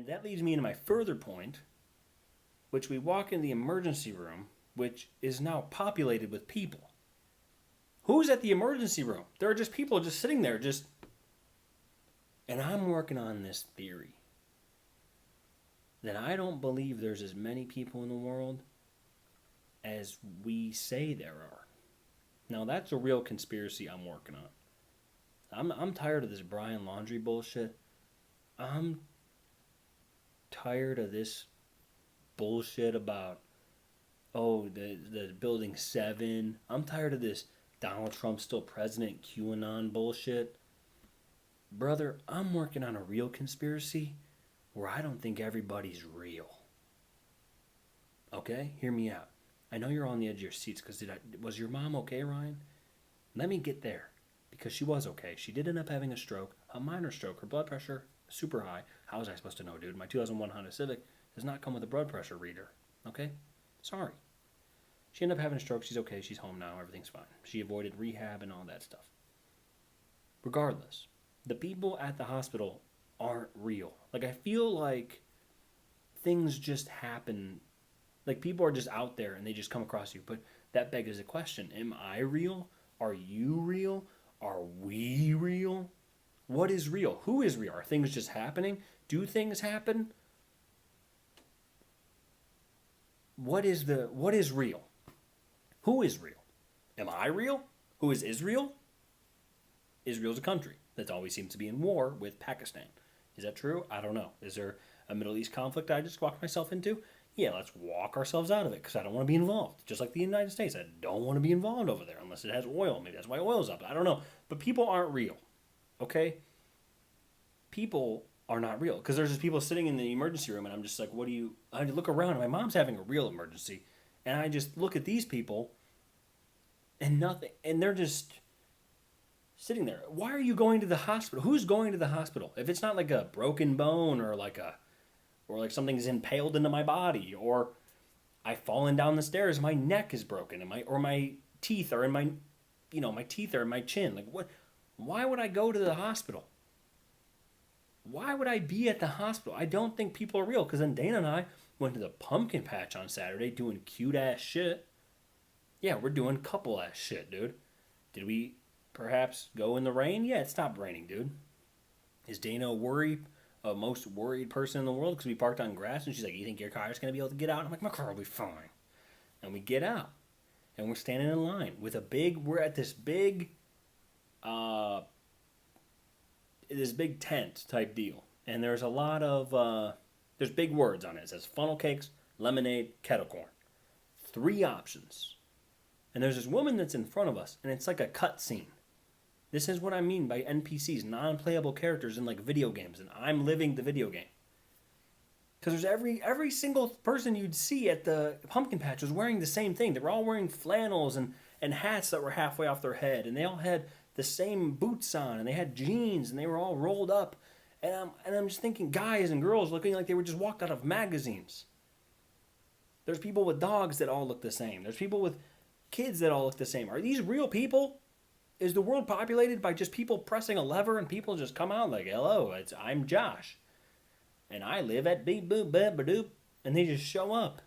And that leads me into my further point, which we walk in the emergency room, which is now populated with people. Who's at the emergency room? There are just people just sitting there, just. And I'm working on this theory that I don't believe there's as many people in the world as we say there are. Now, that's a real conspiracy I'm working on. I'm tired of this Brian Laundrie bullshit. I'm tired of this bullshit about, the Building 7. I'm tired of this Donald Trump still president QAnon bullshit. Brother, I'm working on a real conspiracy where I don't think everybody's real. Okay? Hear me out. I know you're on the edge of your seats because was your mom okay, Ryan? Let me get there. Because she was okay. She did end up having a stroke, a minor stroke. Her blood pressure, super high. How was I supposed to know, dude? My 2001 Honda Civic does not come with a blood pressure reader. Okay? Sorry. She ended up having a stroke. She's okay. She's home now. Everything's fine. She avoided rehab and all that stuff. Regardless, the people at the hospital aren't real. Like, I feel like things just happen. Like, people are just out there and they just come across you. But that begs the question, am I real? Are you real? Are we real? What is real? Who is real? Are things just happening? Do things happen? What is real? Who is real? Am I real? Who is Israel? Israel's a country that always seems to be in war with Pakistan. Is that true? I don't know. Is there a Middle East conflict I just walked myself into? Yeah, let's walk ourselves out of it because I don't want to be involved. Just like the United States, I don't want to be involved over there unless it has oil. Maybe that's why oil's up. I don't know. But people aren't real, okay? People are not real because there's just people sitting in the emergency room and I'm just like, I look around and my mom's having a real emergency and I just look at these people and nothing, and they're just sitting there. Why are you going to the hospital? Who's going to the hospital? If it's not like a broken bone or like something's impaled into my body, or I've fallen down the stairs, my neck is broken, and my teeth are in my, my teeth are in my chin. Like what? Why would I go to the hospital? Why would I be at the hospital? I don't think people are real. Because then Dana and I went to the pumpkin patch on Saturday doing cute ass shit. Yeah, we're doing couple ass shit, dude. Did we perhaps go in the rain? Yeah, it stopped raining, dude. Is Dana a most worried person in the world because we parked on grass? And she's like, you think your car's going to be able to get out? I'm like, my car will be fine. And we get out. And we're standing in line with we're at this big tent type deal. And there's a lot of, there's big words on it. It says funnel cakes, lemonade, kettle corn. 3 options. And there's this woman that's in front of us, and it's like a cut scene. This is what I mean by NPCs, non-playable characters in like video games, and I'm living the video game. Because there's every single person you'd see at the pumpkin patch was wearing the same thing. They were all wearing flannels and hats that were halfway off their head, and they all had the same boots on, and they had jeans, and they were all rolled up. And I'm just thinking, guys and girls looking like they were just walked out of magazines. There's people with dogs that all look the same. There's people with kids that all look the same. Are these real people? Is the world populated by just people pressing a lever and people just come out like, hello, I'm Josh. And I live at beep boop ba ba doop. And they just show up.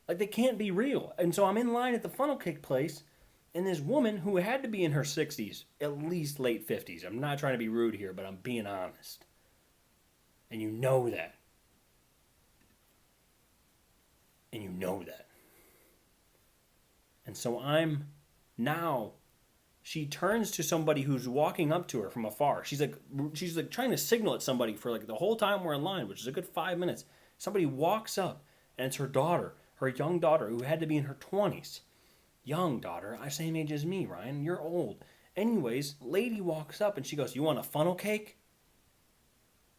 Like they can't be real. And so I'm in line at the funnel cake place. And this woman who had to be in her 60s, at least late 50s. I'm not trying to be rude here, but I'm being honest. And you know that. And you know that. And so she turns to somebody who's walking up to her from afar. She's like trying to signal at somebody for like the whole time we're in line, which is a good 5 minutes. Somebody walks up, and it's her daughter, her young daughter, who had to be in her 20s. Young daughter, I same age as me, Ryan. You're old. Anyways, lady walks up and she goes, you want a funnel cake?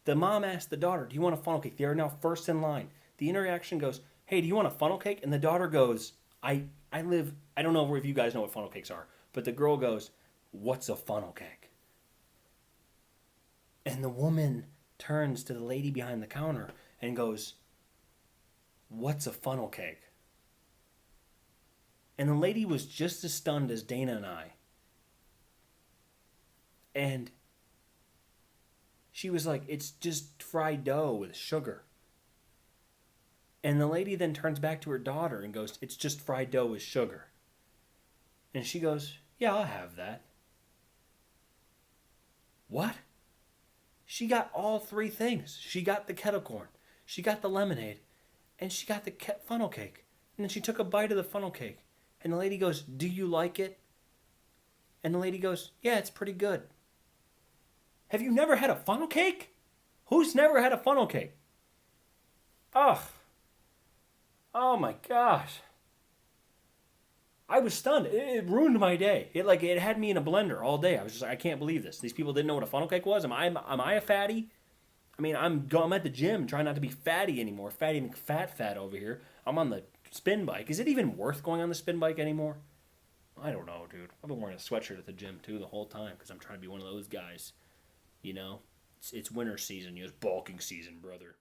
The mom asked the daughter, do you want a funnel cake? They are now first in line. The interaction goes, hey, do you want a funnel cake? And the daughter goes, I don't know if you guys know what funnel cakes are, but the girl goes, what's a funnel cake? And the woman turns to the lady behind the counter and goes, what's a funnel cake? And the lady was just as stunned as Dana and I. And She was like, it's just fried dough with sugar. And the lady then turns back to her daughter and goes, it's just fried dough with sugar. And she goes, yeah, I'll have that. What? She got all three things. She got the kettle corn, she got the lemonade, and she got the funnel cake. And then she took a bite of the funnel cake. And the lady goes, do you like it? And the lady goes, yeah, it's pretty good. Have you never had a funnel cake? Who's never had a funnel cake? Ugh. Oh my gosh. I was stunned. It ruined my day. It had me in a blender all day. I was just like, I can't believe this. These people didn't know what a funnel cake was. Am I a fatty? I mean, I'm at the gym trying not to be fatty anymore. Fatty McFat over here. I'm on the spin bike. Is it even worth going on the spin bike anymore? I don't know, dude. I've been wearing a sweatshirt at the gym too the whole time because I'm trying to be one of those guys. You know, it's winter season. It's bulking season, brother.